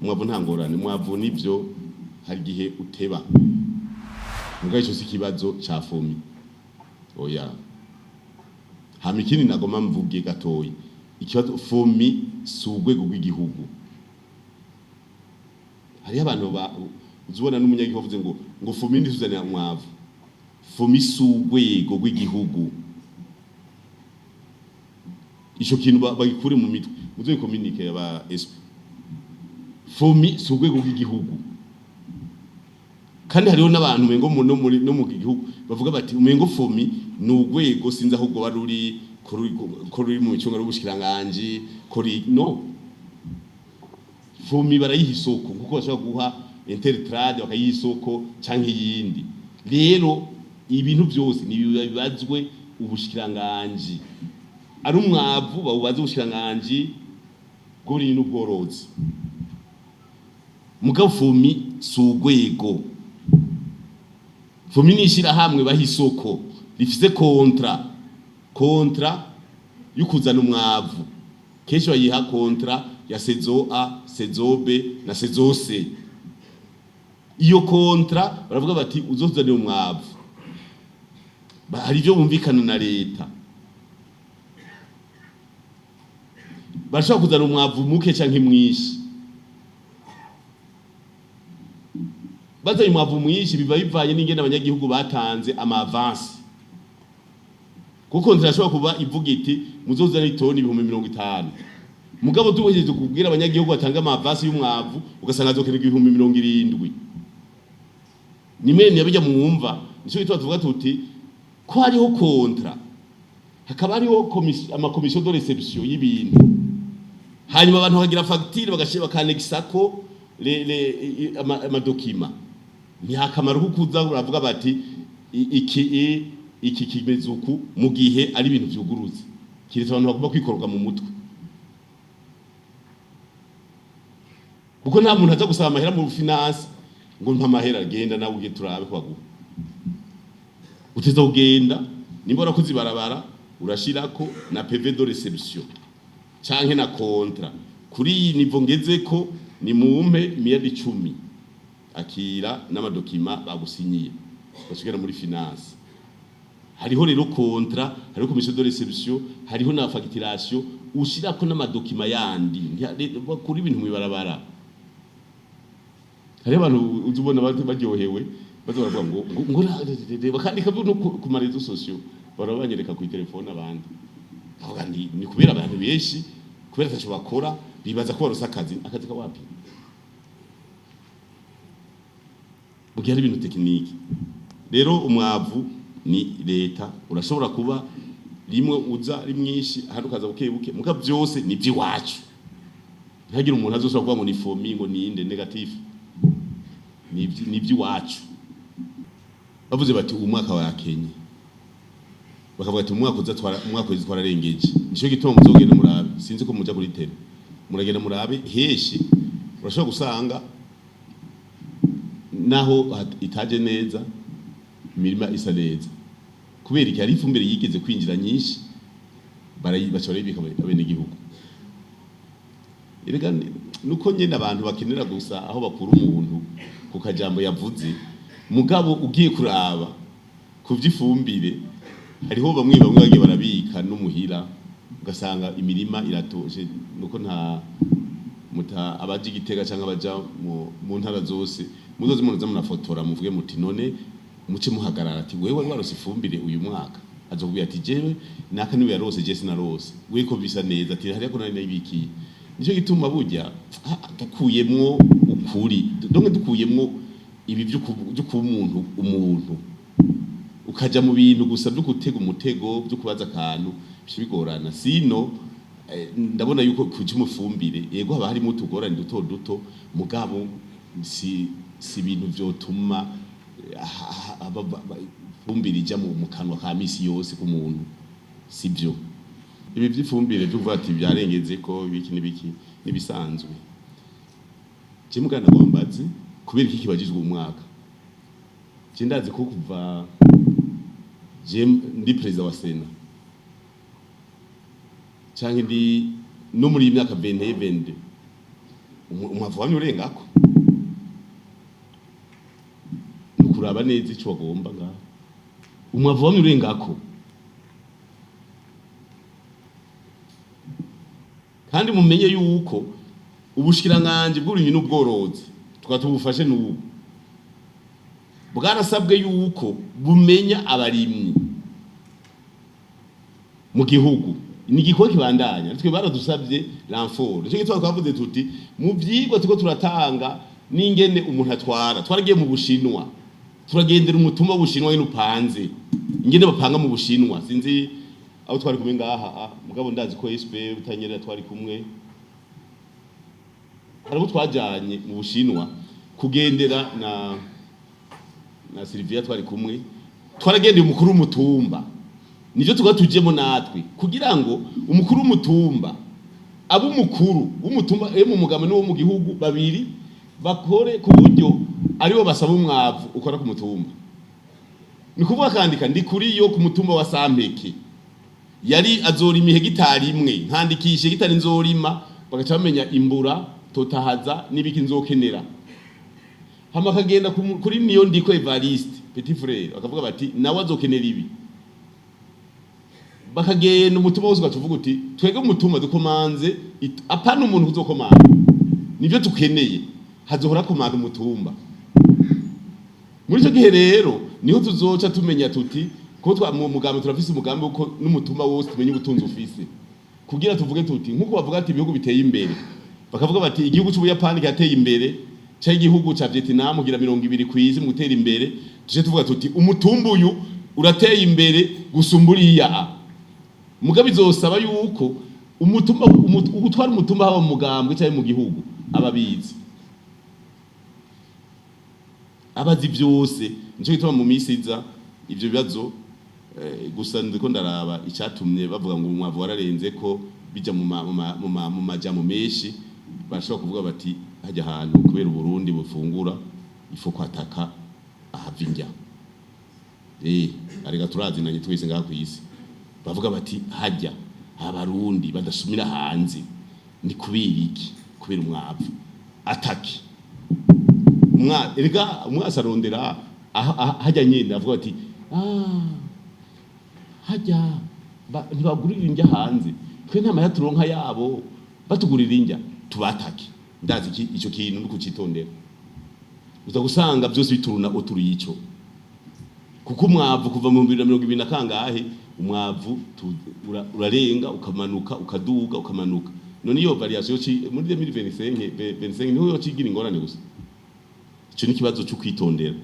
umwavu ntangorane umwavu nivyo hari gihe uteba mugaye cyo sikibazo ca fomi oya hama ikindi nagoma mvuge gatoyi ikibazo fomi sugwe rw'igihugu hari abantu uzubona n'umunyagihugu bavuze ngo fomi ndizuzanira umwavu fomi sugwe rw'igihugu ico kintu bagikure mu mitwe muzoye communique aba SP fomi sugwe rw'igihugu kandi hariho n'abantu mengo no mu gihugu bavuga bati umengo fomi n'ugwego sinza ahubwo baruri kuri mu cyunga rubushikiranganje kuri no fomi barayihisoko kuko bashaka guha intertrade bakayisoko canke yindi rero ibintu byose nibibazwe ubushikiranganje ari umwavu bawubaze ubushikiranganje gori n'ubworozi mugabo fomi sugwego fomi nishira hamwe bahisoko rifise kontra y'ukuzana umwavu kenshi bayiha kontra ya saison A, saison B na saison C iyo kontra baravuga bati uzozanira umwavu hari byo bumvikana na leta bashaka kuzana umwavu muke canke mwishi bazanye umwavu mwishi biva bivanye n'ingene abanyagihugu batanze ama avance kuko nzirashobora kuba ivuga iti muzozana itoni 50 mugabo tuwejeje kubwira abanyagihugu batanga ama avance y'umwavu ugasanga azokenera 70 nimene yabijya mwumva nico bitwa tuvuga tuti ko hariho kontra hakaba hariho ama commission de réception y'ibintu hanyuma abantu bagira facture bagashira bakanexako ama document ni hakamaro kukuza uravuga bati iki kimezuku mu gihe ari ibintu vyuguruze kiretse abantu bagomba kwikorwa mu mutwe kuko nta muntu aza gusaba amahera mu finance ngo mpa amahera agenda nawe ugiye turabe kwaguha uteza kugenda nimba urakoze barabara urashirako na PV de réception canke na kontra kuri iyi nivo ngezeko ni mumpe 110 akira n'amadokima bagusinyiye bashigera muri finance hariho rero kontra hariho commission de réception hariho na facturation ushirako n'amadokima yandi kuri ibintu mwibarabara hari abantu uzubona baryohewe bazavuga ngo bakandika ku marezo sociaux barabanyereka ku telefone abandi avuga ni kubera abantu benshi kubera tacho bakora bibaza ko barosa akazi kawapi mugihe ari ibintu tekiniki rero umwavu ni leta urashobora kuba rimwe uza ari mwinshi hano kaza bukebuke muga byose ni byiwacu ntagira umuntu azosaba kuvuga ngo ni fomi ngo ni inde negative ni byiwacu bavuze bati umwaka wa Kenya bakavuga ati umwaka wezi twararengeje nico gituma muzogenda murabe sinzi ko muja kuri tele muragenda murabe heshi urashobora gusanga naho itaje neza imirima isa neza kubera iki hari ifumbire yigeze kwinjira nyinshi bashobora ibika abene igihugu erega nuko nyene abantu bakenera gusa aho bakura umuntu ku kajambo yavuze mugabo ugiye kuraba ku vy'ifumbire hariho bamwe bagiye barabika n'umuhira ugasanga imirima iratoje nuko nta abaje Gitega canke abaja mu ntara zose muzoze munoza munafotora muvuge muti none muce muhagarara ati wewe warose ifumbire uyu mwaka azokubwira ati jewe naka niwe yarose je sinarose weko bisa neza ati hariya ko nari nayibikiye nico gituma burya dukuyemwo ukuri donc dukuyemwo ibi byo ku umuntu ukaja mu bintu gusa byo gutega umutego byo kubaza akantu bigorana sino ndabona yuko kuja umufumbire yego haba harimo utugorane duto mugabo si ibintu vyotuma fumbire ija mu kanwa ka misi yose ku muntu sibyo ibi by'ifumbire byo ati byarengeze ko biki nibisanzwe kimugana gombazi kubera iki kibajijwe umwaka cindazi ko kuva ndi president wa Sena canke ndi no muri imyaka 2020 umwavu wamye urengako nukuraba neza ico bagomba ngaho umwavu wamye urengako kandi mumenye yuko ubushikiranganje bw'uburimyi n'ubworozi tukatubufashe n'ubu bwarasabwe yuko bumenya abarimyi mu gihugu ni igikoko kibandanya twe baradusabye renfort cyo gitwa twavuze tuti mu vyigwa tuko turatanga n'ingene umuntu atwara twaragiye mu Bushinwa turagendera umutumba w'Ubushinwa y'upanze ingene bapanga mu Bushinwa sinzi aho twari kumwe ngaha mugabo ndazi ko SP butanyerera twari kumwe harabo twajanye mu Bushinwa kugendera na Sylvia twari kumwe twaragendeye umukuru w'umutumba nivyo tugatujemo natwe kugira ngo umukuru w'umutumba abo umukuru w'umutumba mu mugabo no mu gihugu babiri bakore ku buryo aribo basaba umwavu ukora ku mutumba ni kuvuga kandika ndi kuri yo ku mutumba wa Sampeke yari azorima hegitari imwe nkandikishe hegitari nzorima bagaca bamenya imbura totahaza nibiki nzokenera hama kagenda kuri niyo ndiko Evariste petit frère bakavuga bati nawe azokenera ibi bakagenda umutumba wose ugacuvuga uti twege umutumba dukomanze apana umuntu uzokomanda nivyo tukeneye hazohora komanda umutumba muri cyo gihe rero niho tuzoca tumenya tuti ko mu mugambi turafise umugambi uko n'umutumba wose tumenye ubutunzi ufise kugira tuvuge tuti nkuko bavuga ati ibihugu biteye imbere bakavuga bati igihugu cy'Ubuyapani cyateye imbere cya igihugu ca Vietnam kugira 20 kwizi mu gutera imbere tuje tuvuga tuti umutumba uyu urateye imbere gusumburiya mugabe izosaba yuko umutumba ugutwara umutumba haba mu mugambwe cyangwa mu gihugu ababizi abazi byose nico gituma mu misiza ivyo bibazo gusa ndiko ndaraba icyatumye bavuga ngo umwavu wararenze ko bija mu majamo menshi bashobora kuvuga bati hajya ahantu kubera Burundi bufungura ifo kwataka ahavinja arega turazinanye twese ngaha kwisi bavuga bati hajya abarundi badasumira hanze ni kubera iki kubera umwavu ataki erega umwasarondera hajya nyine avuga ati hajya ntibagurira injya hanze twe nta mahya turonka yabo batugurira injya tubatake ndazi icyo kintu no kucitondera uza gusanga byose bituruna oturi ico kuko umwavu kuva mu 2020 na kangahe umwavu urarenga ukamanuka ukaduga ukamanuka none iyo variation muri 2025 niho yo cigira ingorane gusa ico ni kibazo cyo kwitondera